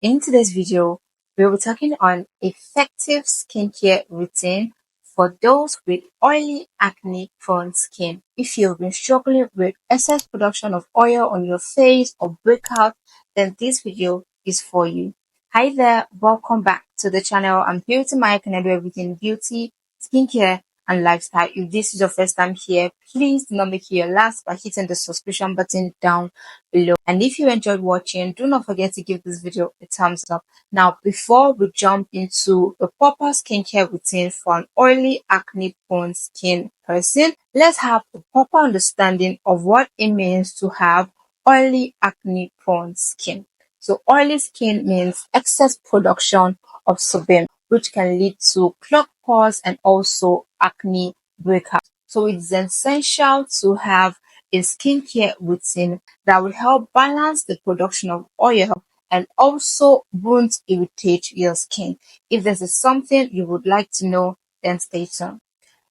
In today's video, we'll be talking on effective skincare routine for those with oily acne prone skin. If you've been struggling with excess production of oil on your face or breakout, then this video is for you. Hi there, welcome back to the channel. I'm Beauty Maya, and I do everything beauty, skincare, and lifestyle. If this is your first time here, please do not make it your last by hitting the subscription button down below. And if you enjoyed watching, do not forget to give this video a thumbs up. Now, before we jump into a proper skincare routine for an oily acne prone skin person, let's have a proper understanding of what it means to have oily acne prone skin. So oily skin means excess production of sebum, which can lead to clogged pores and also acne breakouts. So it's essential to have a skincare routine that will help balance the production of oil and also won't irritate your skin. If this is something you would like to know, then stay tuned.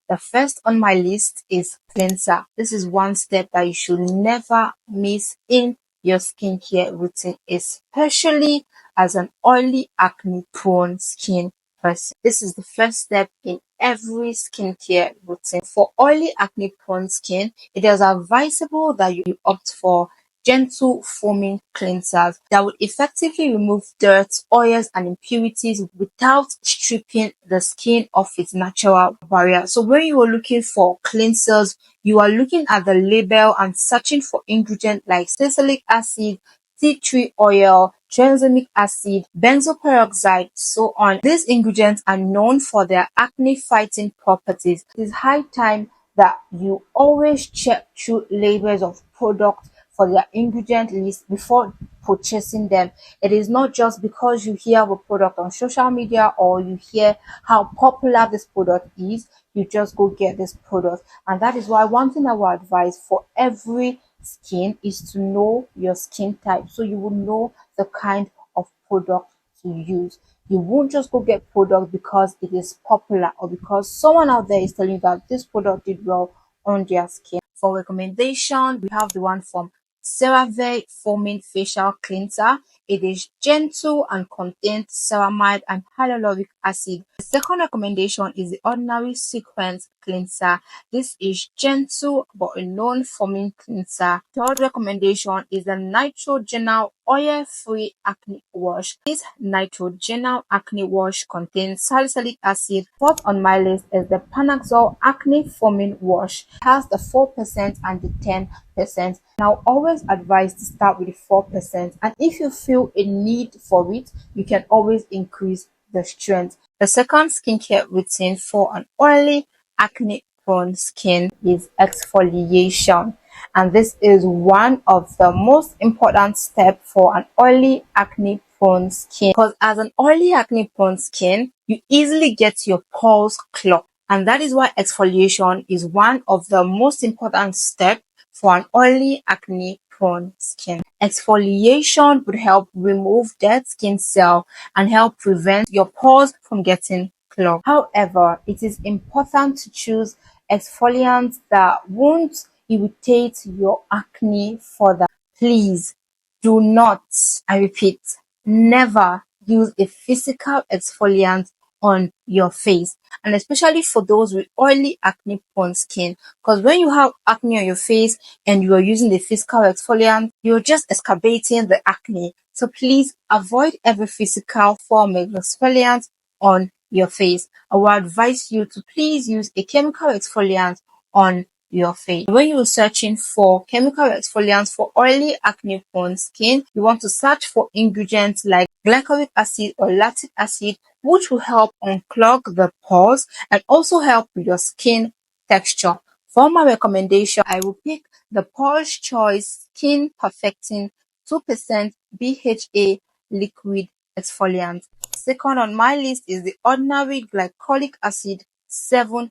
The first on my list is cleanser. This is one step that you should never miss in your skincare routine, especially as an oily acne prone skin person. This is the first step in every skincare routine. For oily acne prone skin, it is advisable that you opt for gentle foaming cleansers that will effectively remove dirt, oils, and impurities without stripping the skin of its natural barrier. So when you are looking for cleansers, you are looking at the label and searching for ingredients like salicylic acid, tea tree oil, tranexamic acid, benzoyl peroxide, so on. These ingredients are known for their acne fighting properties. It is high time that you always check through labels of products for their ingredient list before purchasing them. It is not just because you hear of a product on social media or you hear how popular this product is, you just go get this product. And that is why one thing I will advise for every skin is to know your skin type, so you will know the kind of product to use. You won't just go get product because it is popular or because someone out there is telling you that this product did well on their skin. For recommendation, we have the one from Cerava Foaming Facial Cleanser. It is gentle and contains ceramide and hyaluronic acid. The second recommendation is the Ordinary Sequence Cleanser. This is gentle but a non-foaming cleanser. Third recommendation is the Neutrogena Oil-Free Acne Wash. This Neutrogena Acne Wash contains salicylic acid. Fourth on my list is the Panoxyl Acne Foaming Wash. It has the 4% and the 10%. Now, always advise to start with the 4%, and if you feel a need for it, you can always increase the strength. The second skincare routine for an oily acne prone skin is exfoliation, and this is one of the most important steps for an oily acne prone skin, because as an oily acne prone skin, you easily get your pores clogged, and that is why exfoliation is one of the most important steps for an oily acne prone skin. Exfoliation would help remove dead skin cells and help prevent your pores from getting clogged. However, it is important to choose exfoliants that won't irritate your acne further. Please do not, I repeat, never use a physical exfoliant on your face, and especially for those with oily acne prone skin, because when you have acne on your face and you are using the physical exfoliant, you're just exacerbating the acne. So please avoid every physical form of exfoliant on your face. I will advise you to please use a chemical exfoliant on your face. When you're searching for chemical exfoliants for oily acne prone skin, you want to search for ingredients like glycolic acid or lactic acid, which will help unclog the pores and also help with your skin texture. For my recommendation, I will pick the Paul's Choice Skin Perfecting 2% BHA liquid exfoliant. Second on my list is the Ordinary Glycolic Acid 7%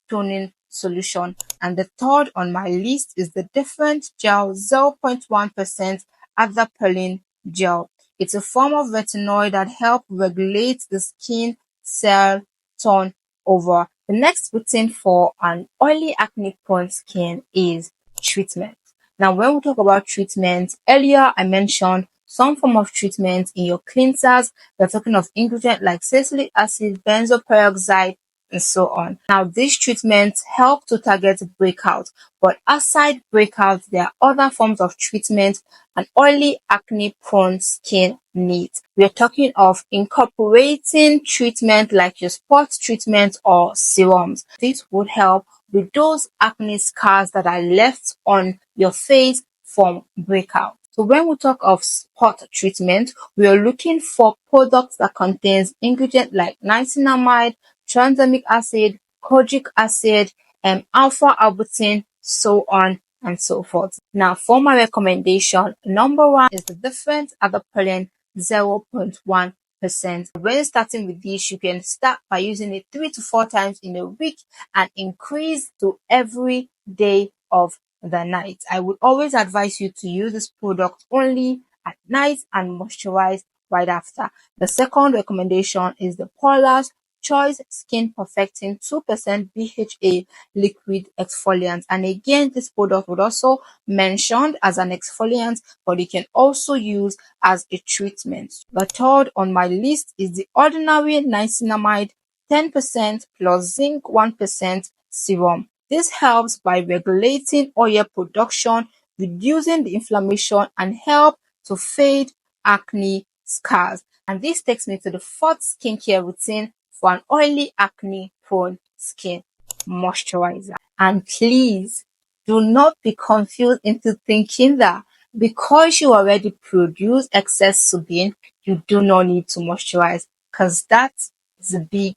toning solution, and the third on my list is the Different Gel 0.1% Adapalene Gel. It's a form of retinoid that helps regulate the skin cell turnover. The next routine for an oily acne prone skin is treatment. Now, when we talk about treatment, earlier I mentioned some form of treatment in your cleansers. We're talking of ingredients like salicylic acid, benzoyl peroxide, and so on. Now, these treatments help to target breakout, but aside breakout, there are other forms of treatment an oily acne prone skin needs. We are talking of incorporating treatment like your spot treatment or serums. This would help with those acne scars that are left on your face from breakout. So when we talk of spot treatment, we are looking for products that contains ingredients like niacinamide, tranexamic acid, kojic acid, and alpha arbutin, so on and so forth. Now, for my recommendation, number one is the different adapalene 0.1%. When starting with this, you can start by using it 3 to 4 times in a week and increase to every day of the night. I would always advise you to use this product only at night and moisturize right after. The second recommendation is the Paula's Choice Skin Perfecting 2% BHA liquid exfoliant. And again, this product would also mentioned as an exfoliant, but it can also use as a treatment. The third on my list is the ordinary niacinamide 10% plus zinc 1% serum. This helps by regulating oil production, reducing the inflammation, and help to fade acne scars. And this takes me to the fourth skincare routine for an oily acne prone skin: moisturizer. And please do not be confused into thinking that because you already produce excess sebum, you do not need to moisturize, because that is a big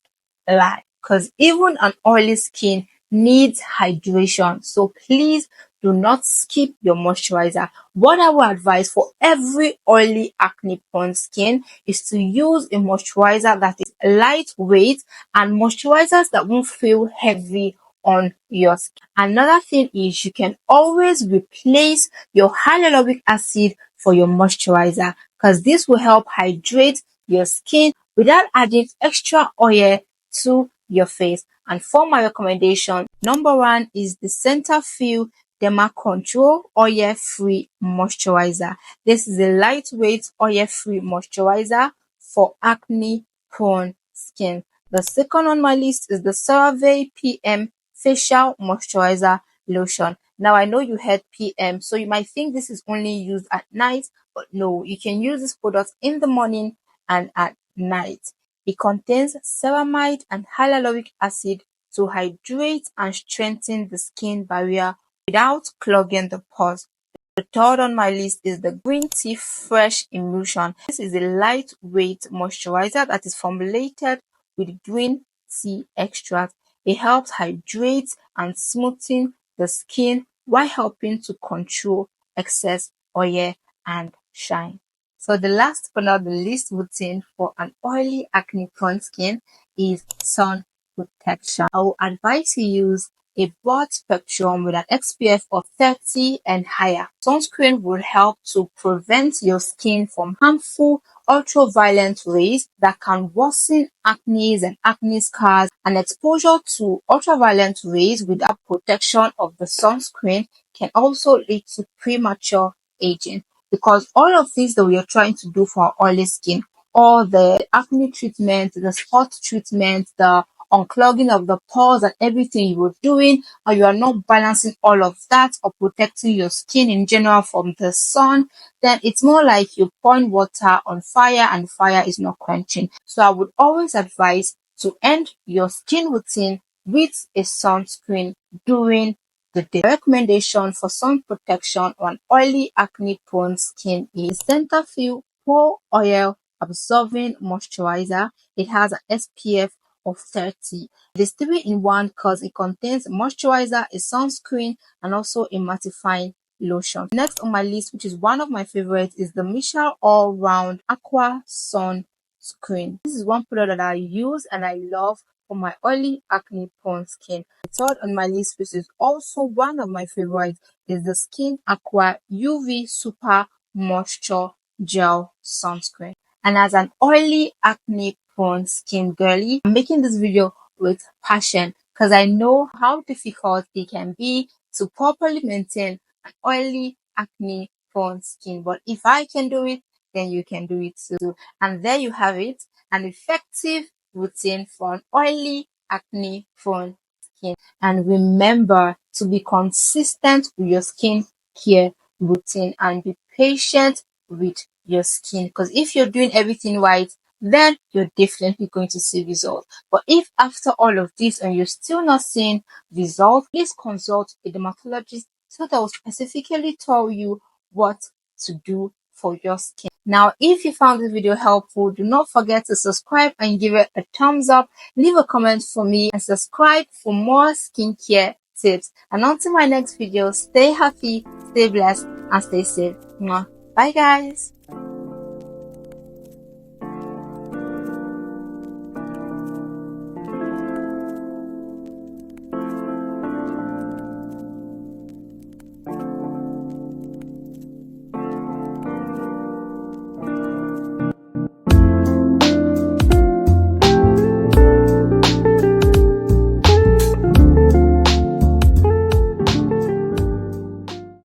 lie. Because even an oily skin needs hydration. So please do not skip your moisturizer. What I would advise for every oily acne prone skin is to use a moisturizer that is lightweight and moisturizers that won't feel heavy on your skin. Another thing is you can always replace your hyaluronic acid for your moisturizer, because this will help hydrate your skin without adding extra oil to your face. And for my recommendation, number one is the Cetaphil Derma Control Oil Free Moisturizer. This is a lightweight oil free moisturizer for acne prone skin. The second on my list is the Cerava PM Facial Moisturizer Lotion. Now, I know you heard PM, so you might think this is only used at night, but no, you can use this product in the morning and at night. It contains ceramide and hyaluronic acid to hydrate and strengthen the skin barrier without clogging the pores. The third on my list is the Green Tea Fresh Emulsion. This is a lightweight moisturizer that is formulated with green tea extract. It helps hydrate and smoothen the skin while helping to control excess oil and shine. So the last but not the least routine for an oily acne prone skin is sun protection. I will advise you use a broad spectrum with an SPF of 30 and higher. Sunscreen will help to prevent your skin from harmful ultraviolet rays that can worsen acne and acne scars, and exposure to ultraviolet rays without protection of the sunscreen can also lead to premature aging, because all of these that we are trying to do for our oily skin, all the acne treatment, the spot treatment, the unclogging of the pores and everything you were doing, and you are not balancing all of that or protecting your skin in general from the sun, then it's more like you pouring water on fire and fire is not quenching. So I would always advise to end your skin routine with a sunscreen during the day. Recommendation for sun protection on oily acne prone skin is Cetaphil Pore Oil Absorbing Moisturizer. It has an SPF of 30. It is 3-in-1 because it contains moisturizer, a sunscreen, and also a mattifying lotion. Next on my list, which is one of my favorites, is the Michelin All Round Aqua Sunscreen. This is one product that I use and I love for my oily acne prone skin. The third on my list, which is also one of my favorites, is the Skin Aqua UV Super Moisture Gel Sunscreen. And as an oily acne prone skin girly, I'm making this video with passion because I know how difficult it can be to properly maintain an oily acne prone skin. But if I can do it, then you can do it too. And there you have it, an effective routine for an oily, acne prone skin. And remember to be consistent with your skin care routine and be patient with your skin, because if you're doing everything right, then you're definitely going to see results. But if after all of this and you're still not seeing results, please consult a dermatologist so that will specifically tell you what to do for your skin. Now, if you found this video helpful, do not forget to subscribe and give it a thumbs up. Leave a comment for me and subscribe for more skincare tips. And until my next video, stay happy, stay blessed, and stay safe. Bye guys.